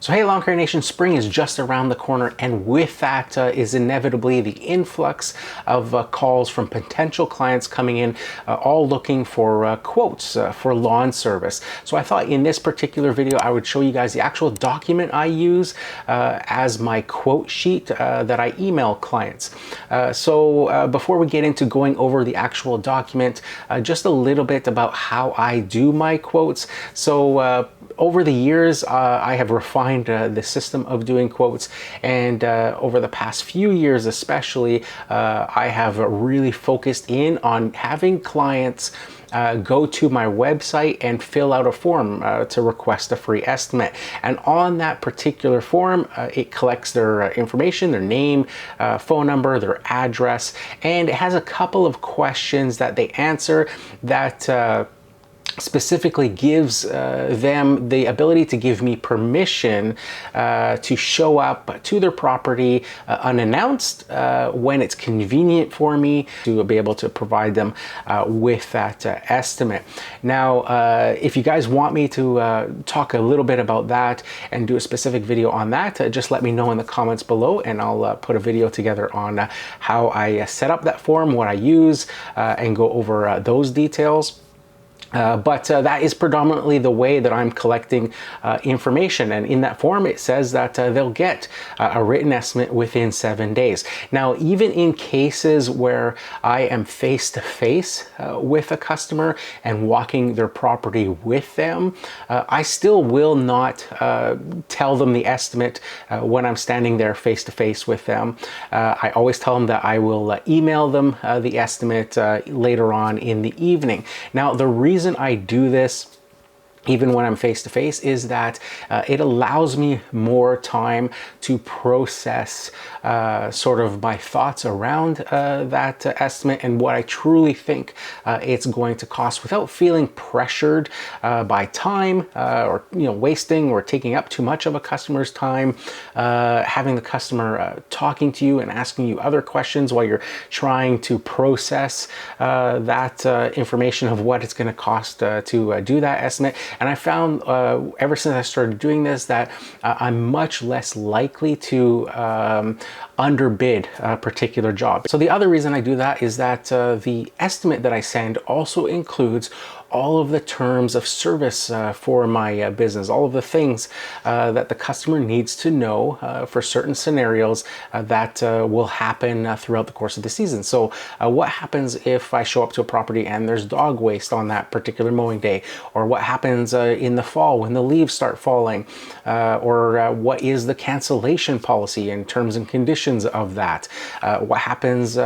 So hey, Lawn Care Nation, spring is just around the corner, and with that is inevitably the influx of calls from potential clients coming in, all looking for quotes for lawn service. So I thought in this particular video I would show you guys the actual document I use as my quote sheet that I email clients. So before we get into going over the actual document, just a little bit about how I do my quotes. So over the years, I have refined the system of doing quotes, and over the past few years especially, I have really focused in on having clients go to my website and fill out a form to request a free estimate. And on that particular form, it collects their information, their name, phone number, their address, and it has a couple of questions that they answer that specifically gives them the ability to give me permission to show up to their property unannounced when it's convenient for me to be able to provide them with that estimate. Now, if you guys want me to talk a little bit about that and do a specific video on that, just let me know in the comments below, and I'll put a video together on how I set up that form, what I use, and go over those details. But that is predominantly the way that I'm collecting information, and in that form it says that they'll get a written estimate within 7 days. Now, even in cases where I am face to face with a customer and walking their property with them, I still will not tell them the estimate when I'm standing there face to face with them. I always tell them that I will email them the estimate later on in the evening. Now, the reason I do this even when I'm face to face is that it allows me more time to process sort of my thoughts around that estimate and what I truly think it's going to cost, without feeling pressured by time or wasting or taking up too much of a customer's time, having the customer talking to you and asking you other questions while you're trying to process that information of what it's going to cost to do that estimate. And I found ever since I started doing this that I'm much less likely to underbid a particular job. So the other reason I do that is that the estimate that I send also includes all of the terms of service for my business, all of the things that the customer needs to know for certain scenarios that will happen throughout the course of the season. So what happens if I show up to a property and there's dog waste on that particular mowing day? Or what happens in the fall when the leaves start falling? Or what is the cancellation policy and terms and conditions of that? What happens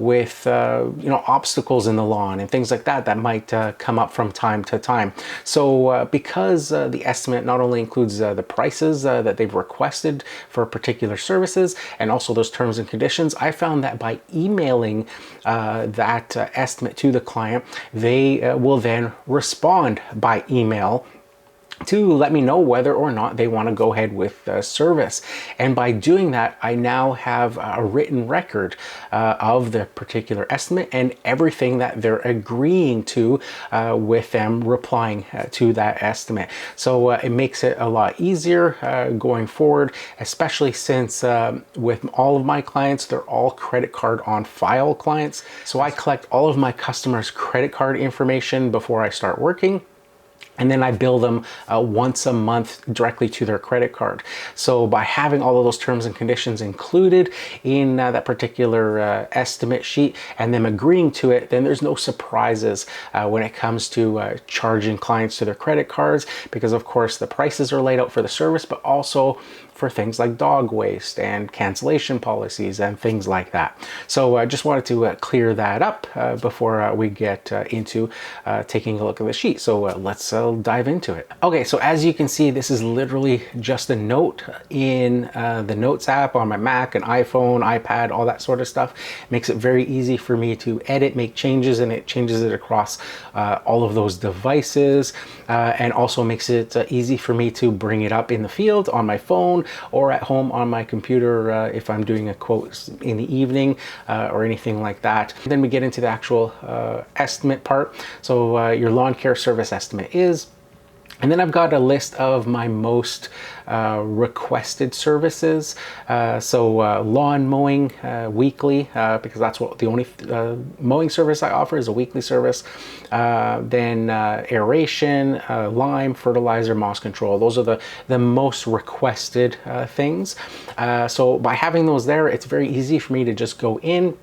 with obstacles in the lawn and things like that that might come up from time to time. So because the estimate not only includes the prices that they've requested for particular services and also those terms and conditions, I found that by emailing that estimate to the client, they will then respond by email to let me know whether or not they want to go ahead with service. And by doing that, I now have a written record of the particular estimate and everything that they're agreeing to with them replying to that estimate. So it makes it a lot easier going forward, especially since with all of my clients, they're all credit card on file clients. So I collect all of my customers' credit card information before I start working, and then I bill them once a month directly to their credit card. So by having all of those terms and conditions included in that particular estimate sheet and them agreeing to it, then there's no surprises when it comes to charging clients to their credit cards, because of course the prices are laid out for the service, but also for things like dog waste and cancellation policies and things like that. So I just wanted to clear that up before we get into taking a look at the sheet. So let's dive into it. Okay, so as you can see, this is literally just a note in the Notes app on my Mac and iPhone, iPad, all that sort of stuff. It makes it very easy for me to edit, make changes, and it changes it across all of those devices, and also makes it easy for me to bring it up in the field on my phone or at home on my computer if I'm doing a quote in the evening or anything like that. And then we get into the actual estimate part. So your lawn care service estimate is And then I've got a list of my most requested services. Lawn mowing weekly, because that's what the only mowing service I offer is a weekly service. Then aeration, lime, fertilizer, moss control. Those are the most requested things. So by having those there, it's very easy for me to just go in.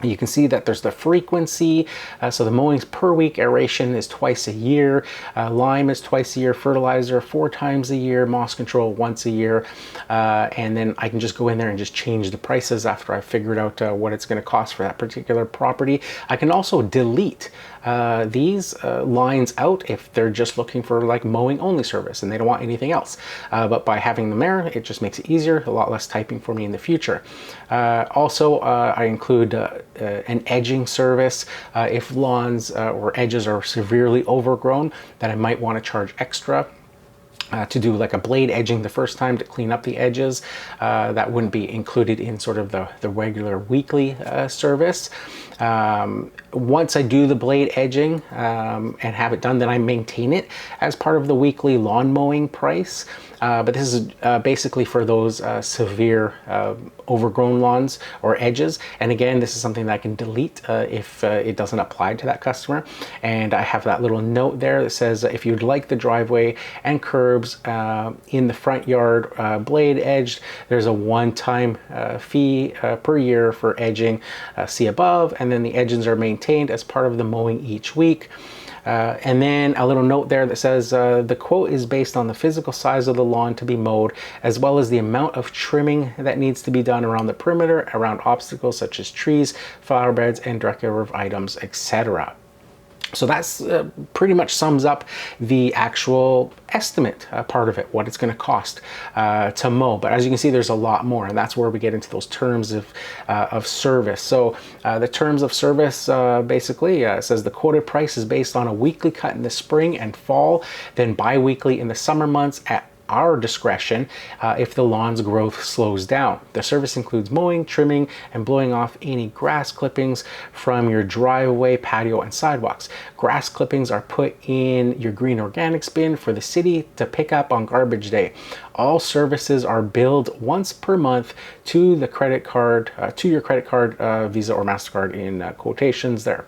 You can see that there's the frequency. So the mowings per week, aeration is twice a year, lime is twice a year, fertilizer 4 times a year, moss control once a year. And then I can just go in there and just change the prices after I've figured out what it's going to cost for that particular property. I can also delete these lines out if they're just looking for like mowing only service and they don't want anything else. But by having them there, it just makes it easier, a lot less typing for me in the future. I include an edging service if lawns or edges are severely overgrown, that I might want to charge extra. To do like a blade edging the first time to clean up the edges. That wouldn't be included in sort of the regular weekly service. Once I do the blade edging and have it done, then I maintain it as part of the weekly lawn mowing price. But this is basically for those severe overgrown lawns or edges. And again, this is something that I can delete if it doesn't apply to that customer. And I have that little note there that says if you'd like the driveway and curbs in the front yard blade edged, there's a one-time fee per year for edging, see above, and then the edges are maintained as part of the mowing each week. And then a little note there that says the quote is based on the physical size of the lawn to be mowed, as well as the amount of trimming that needs to be done around the perimeter, around obstacles such as trees, flower beds, and decorative items, etc. So that's pretty much sums up the actual estimate part of it, what it's going to cost to mow. But as you can see, there's a lot more, and that's where we get into those terms of service. So the terms of service basically says the quoted price is based on a weekly cut in the spring and fall, then bi-weekly in the summer months at our discretion if the lawn's growth slows down. The service includes mowing, trimming, and blowing off any grass clippings from your driveway, patio, and sidewalks. Grass clippings are put in your green organics bin for the city to pick up on garbage day. All services are billed once per month to the credit card, to your credit card, Visa or MasterCard in quotations there.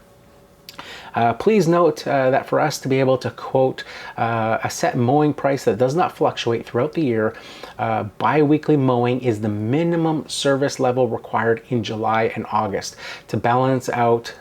Please note that for us to be able to quote a set mowing price that does not fluctuate throughout the year, bi-weekly mowing is the minimum service level required in July and August to balance out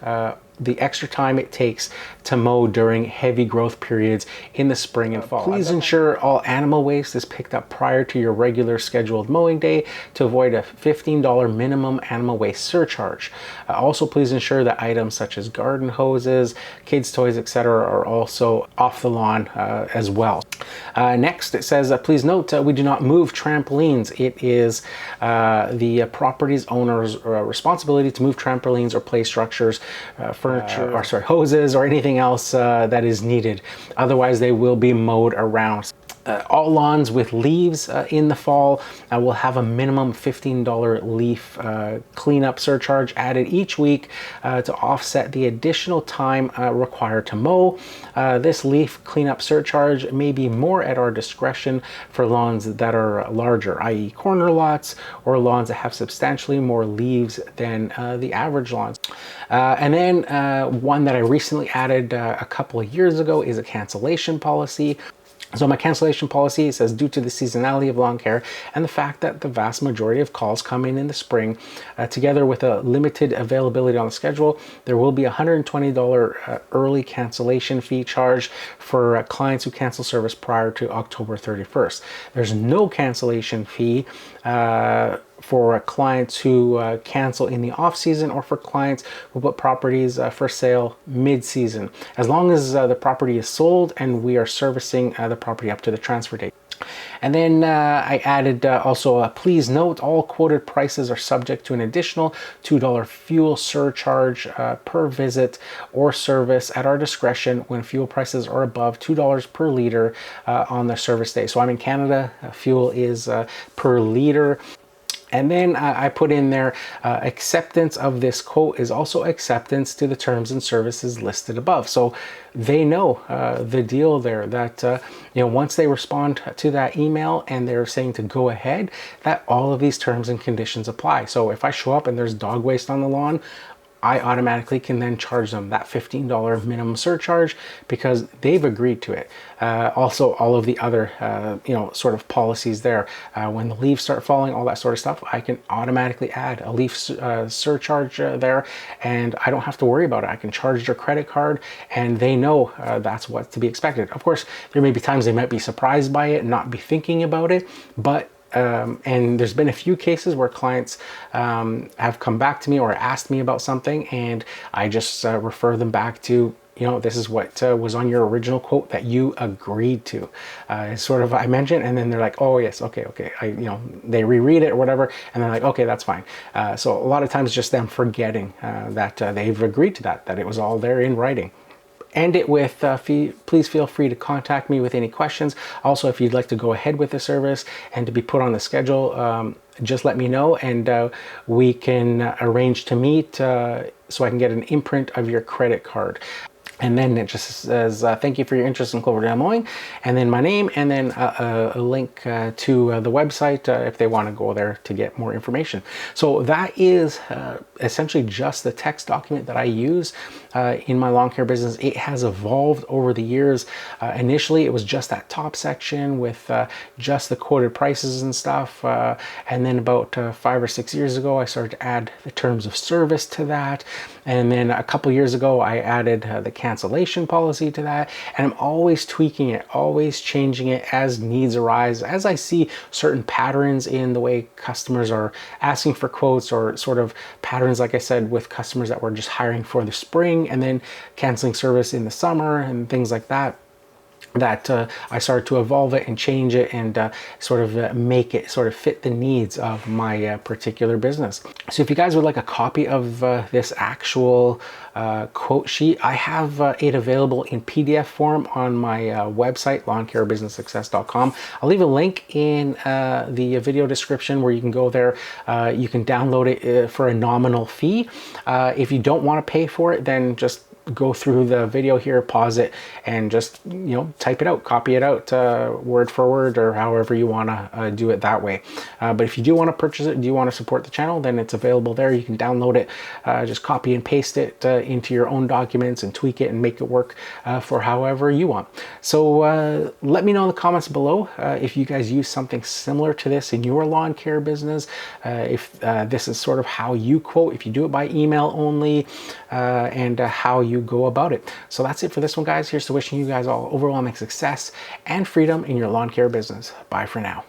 the extra time it takes to mow during heavy growth periods in the spring and fall. Please ensure all animal waste is picked up prior to your regular scheduled mowing day to avoid a $15 minimum animal waste surcharge. Also, please ensure that items such as garden hoses, kids' toys, etc. are also off the lawn as well. Next, it says, please note we do not move trampolines. It is the property's owner's responsibility to move trampolines or play structures, furniture, hoses, or anything else that is needed. Otherwise, they will be mowed around. All lawns with leaves in the fall will have a minimum $15 leaf cleanup surcharge added each week to offset the additional time required to mow. This leaf cleanup surcharge may be more at our discretion for lawns that are larger, i.e. corner lots, or lawns that have substantially more leaves than the average lawns. And then one that I recently added a couple of years ago is a cancellation policy. So my cancellation policy says, due to the seasonality of lawn care and the fact that the vast majority of calls come in the spring, together with a limited availability on the schedule, there will be a $120 early cancellation fee charge for clients who cancel service prior to October 31st. There's no cancellation fee for clients who cancel in the off season, or for clients who put properties for sale mid-season, as long as the property is sold and we are servicing the property up to the transfer date. And then I added also please note all quoted prices are subject to an additional $2 fuel surcharge per visit or service at our discretion when fuel prices are above $2 per liter on the service day. So I'm in Canada, fuel is per liter. And then I put in there, acceptance of this quote is also acceptance to the terms and services listed above. So they know the deal there, that once they respond to that email and they're saying to go ahead, that all of these terms and conditions apply. So if I show up and there's dog waste on the lawn, I automatically can then charge them that $15 minimum surcharge because they've agreed to it. Also, all of the other, sort of policies there. When the leaves start falling, all that sort of stuff, I can automatically add a leaf surcharge there, and I don't have to worry about it. I can charge their credit card, and they know that's what's to be expected. Of course, there may be times they might be surprised by it and not be thinking about it, but and there's been a few cases where clients have come back to me or asked me about something, and I just refer them back to, this is what was on your original quote that you agreed to. Sort of I mentioned, and then they're like, oh yes, okay. They reread it or whatever, and they're like, okay, that's fine. So a lot of times just them forgetting that they've agreed to that it was all there in writing. End it with, please feel free to contact me with any questions. Also, if you'd like to go ahead with the service and to be put on the schedule, just let me know, and we can arrange to meet so I can get an imprint of your credit card. And then it just says, thank you for your interest in Cloverdale Mowing, and then my name, and then a link to the website if they want to go there to get more information. So that is essentially just the text document that I use in my lawn care business. It has evolved over the years. Initially, it was just that top section with just the quoted prices and stuff. And then about 5 or 6 years ago, I started to add the terms of service to that. And then a couple years ago, I added the cancellation policy to that. And I'm always tweaking it, always changing it as needs arise. As I see certain patterns in the way customers are asking for quotes, or sort of patterns, like I said, with customers that were just hiring for the spring and then canceling service in the summer and things like that, I started to evolve it and change it and sort of make it sort of fit the needs of my particular business. So if you guys would like a copy of this actual quote sheet, I have it available in PDF form on my website, lawncarebusinesssuccess.com. I'll leave a link in the video description where you can go there. You can download it for a nominal fee. If you don't want to pay for it, then just go through the video here, pause it, and just type it out, copy it out word for word, or however you want to do it that way. But if you do want to purchase it, do you want to support the channel, then it's available there. You can download it, just copy and paste it into your own documents and tweak it and make it work for however you want. So let me know in the comments below if you guys use something similar to this in your lawn care business, if this is sort of how you quote, if you do it by email only, and how you go about it. So that's it for this one, guys. Here's to wishing you guys all overwhelming success and freedom in your lawn care business. Bye for now.